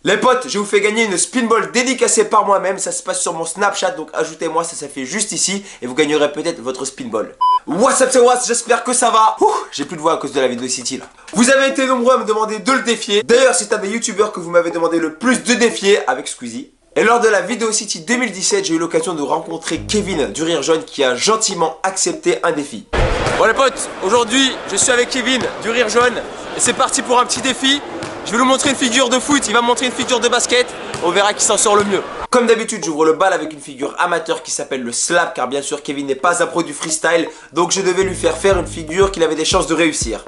Les potes, je vous fais gagner une spinball dédicacée par moi-même. Ça se passe sur mon Snapchat, donc ajoutez-moi, ça fait juste ici. Et vous gagnerez peut-être votre spinball. What's up, c'est Was, j'espère que ça va. J'ai plus de voix à cause de la vidéo City là. Vous avez été nombreux à me demander de le défier. D'ailleurs, c'est un des youtubeurs que vous m'avez demandé le plus de défier avec Squeezie. Et lors de la vidéo City 2017, j'ai eu l'occasion de rencontrer Kevin du Rire Jaune qui a gentiment accepté un défi. Bon les potes, aujourd'hui je suis avec Kevin du Rire Jaune et c'est parti pour un petit défi. Je vais lui montrer une figure de foot, il va me montrer une figure de basket, on verra qui s'en sort le mieux. Comme d'habitude, j'ouvre le bal avec une figure amateur qui s'appelle le slap, car bien sûr Kevin n'est pas un pro du freestyle, donc je devais lui faire une figure qu'il avait des chances de réussir.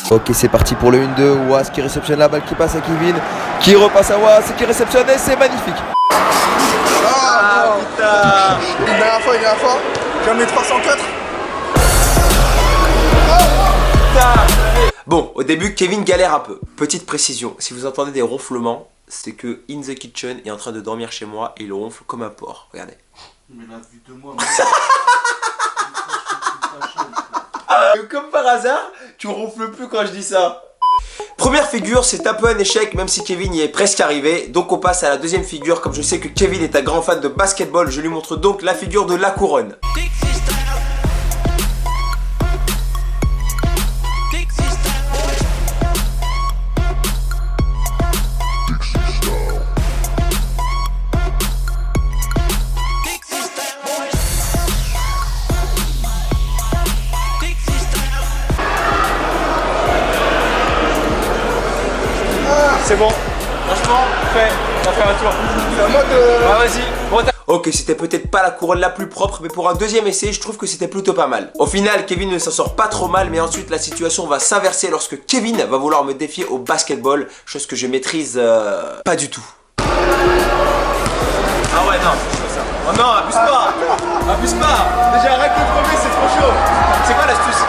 Ok, c'est parti pour le 1-2. Was qui réceptionne la balle qui passe à Kevin, qui repasse à Was et qui réceptionne et c'est magnifique. Ah putain. Une dernière fois, j'en ai 304. Bon, au début, Kevin galère un peu. Petite précision, si vous entendez des ronflements, c'est que In The Kitchen est en train de dormir chez moi et il ronfle comme un porc. Regardez. Mais la vue de moi. Comme par hasard, tu ronfles plus quand je dis ça. Première figure, c'est un peu un échec, même si Kevin y est presque arrivé. Donc on passe à la deuxième figure. Comme je sais que Kevin est un grand fan de basketball, je lui montre donc la figure de la couronne. C'est bon, franchement, on va faire un tour. C'est à moi de... Ah vas-y, bon, ok, c'était peut-être pas la couronne la plus propre, mais pour un deuxième essai, je trouve que c'était plutôt pas mal. Au final, Kevin ne s'en sort pas trop mal, mais ensuite la situation va s'inverser lorsque Kevin va vouloir me défier au basketball, chose que je maîtrise pas du tout. Ah ouais, non, c'est pas ça. Oh non, abuse pas. Abuse pas. Déjà, arrête de premier, c'est trop chaud. C'est quoi l'astuce?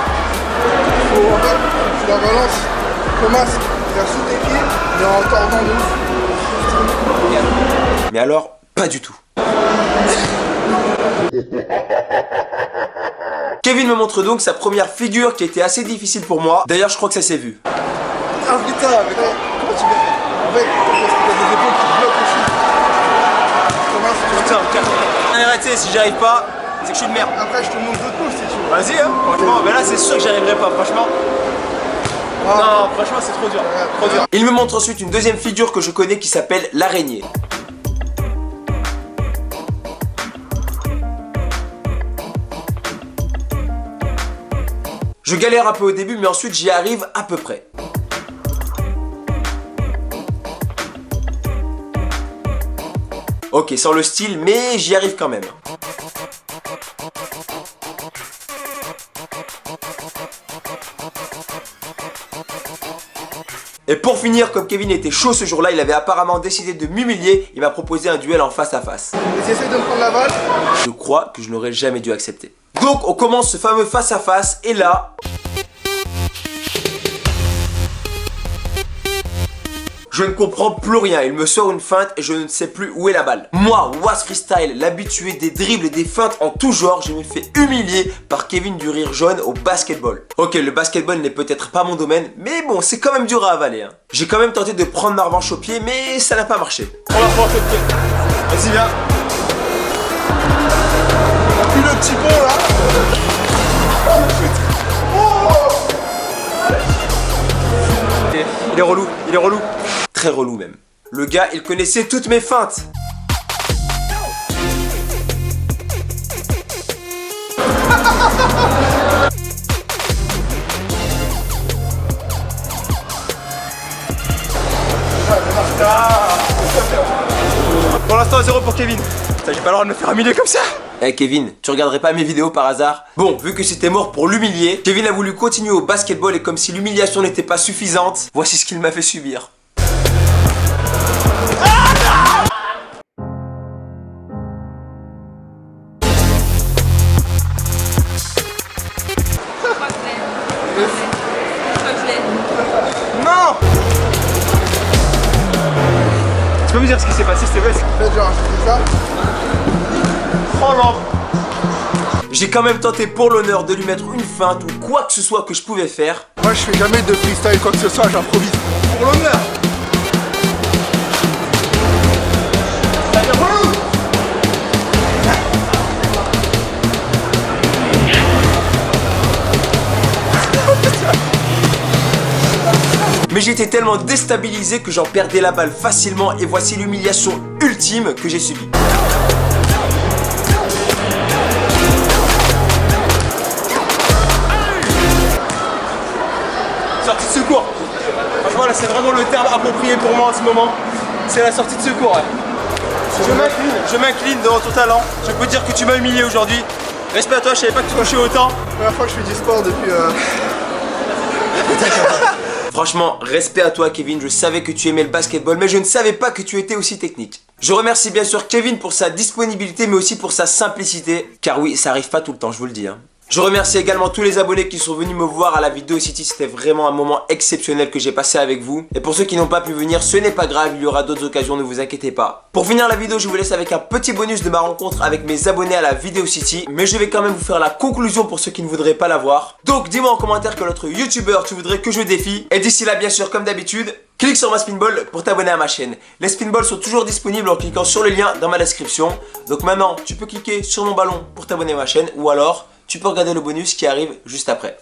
En fait, tu la balances comme as, vers sous tes pieds, mais en tordant de ouf. Mais alors, pas du tout. Kevin me montre donc sa première figure qui était assez difficile pour moi. D'ailleurs, je crois que ça s'est vu. Ah putain, mais non, comment tu fais? En fait, parce que t'as des épaules qui bloquent aussi. Comment tu Putain, arrêtez, si j'y arrive pas, c'est que je suis une merde. Après, je te montre d'autres moves si tu veux. Vas-y, hein, franchement, mais là, c'est sûr que j'y arriverai pas, franchement. Non, franchement, c'est trop dur, trop dur. Il me montre ensuite une deuxième figure que je connais qui s'appelle l'araignée. Je galère un peu au début, mais ensuite j'y arrive à peu près. Ok, sans le style, mais j'y arrive quand même. Et pour finir, comme Kevin était chaud ce jour-là, il avait apparemment décidé de m'humilier. Il m'a proposé un duel en face à face. Et j'essaie de me prendre la balle. Je crois que je n'aurais jamais dû accepter. Donc on commence ce fameux face à face et là... je ne comprends plus rien, il me sort une feinte et je ne sais plus où est la balle. Moi, Was Freestyle, l'habitué des dribbles et des feintes en tout genre, je me fais humilier par Kevin du Rire Jaune au basketball. Ok, le basketball n'est peut-être pas mon domaine, mais bon, c'est quand même dur à avaler. Hein. J'ai quand même tenté de prendre ma revanche au pied, mais ça n'a pas marché. On va prendre au pied. Vas-y, viens. Puis le petit pont là. Il est relou, il est relou. Très relou même. Le gars, il connaissait toutes mes feintes. Pour l'instant, 0 pour Kevin. J'ai pas le droit de me faire humilier comme ça. Eh Kevin, tu regarderais pas mes vidéos par hasard? Bon, vu que c'était mort pour l'humilier, Kevin a voulu continuer au basketball et comme si l'humiliation n'était pas suffisante, voici ce qu'il m'a fait subir. Non. Tu peux me dire ce qui s'est passé, s'il te plaît? Faites genre, j'ai fait ça. Oh non! J'ai quand même tenté pour l'honneur de lui mettre une feinte ou quoi que ce soit que je pouvais faire. Moi, je fais jamais de freestyle, quoi que ce soit, j'improvise. Pour l'honneur. Mais j'étais tellement déstabilisé que j'en perdais la balle facilement et voici l'humiliation ultime que j'ai subie. Sortie de secours. Franchement là c'est vraiment le terme approprié pour moi en ce moment. C'est la sortie de secours. Ouais. Je m'incline devant ton talent. Je peux dire que tu m'as humilié aujourd'hui. Respect à toi, je savais pas que tu coachais autant. La première fois que je fais du sport depuis... Franchement, respect à toi Kevin, je savais que tu aimais le basketball, mais je ne savais pas que tu étais aussi technique. Je remercie bien sûr Kevin pour sa disponibilité, mais aussi pour sa simplicité. Car oui, ça arrive pas tout le temps, je vous le dis. Je remercie également tous les abonnés qui sont venus me voir à la Video City. C'était vraiment un moment exceptionnel que j'ai passé avec vous. Et pour ceux qui n'ont pas pu venir, ce n'est pas grave, il y aura d'autres occasions, ne vous inquiétez pas. Pour finir la vidéo, je vous laisse avec un petit bonus de ma rencontre avec mes abonnés à la Video City. Mais je vais quand même vous faire la conclusion pour ceux qui ne voudraient pas la voir. Donc dis-moi en commentaire quel autre youtubeur tu voudrais que je défie. Et d'ici là, bien sûr, comme d'habitude, clique sur ma spinball pour t'abonner à ma chaîne. Les spinballs sont toujours disponibles en cliquant sur le lien dans ma description. Donc maintenant, tu peux cliquer sur mon ballon pour t'abonner à ma chaîne ou alors... tu peux regarder le bonus qui arrive juste après.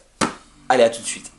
Allez, à tout de suite.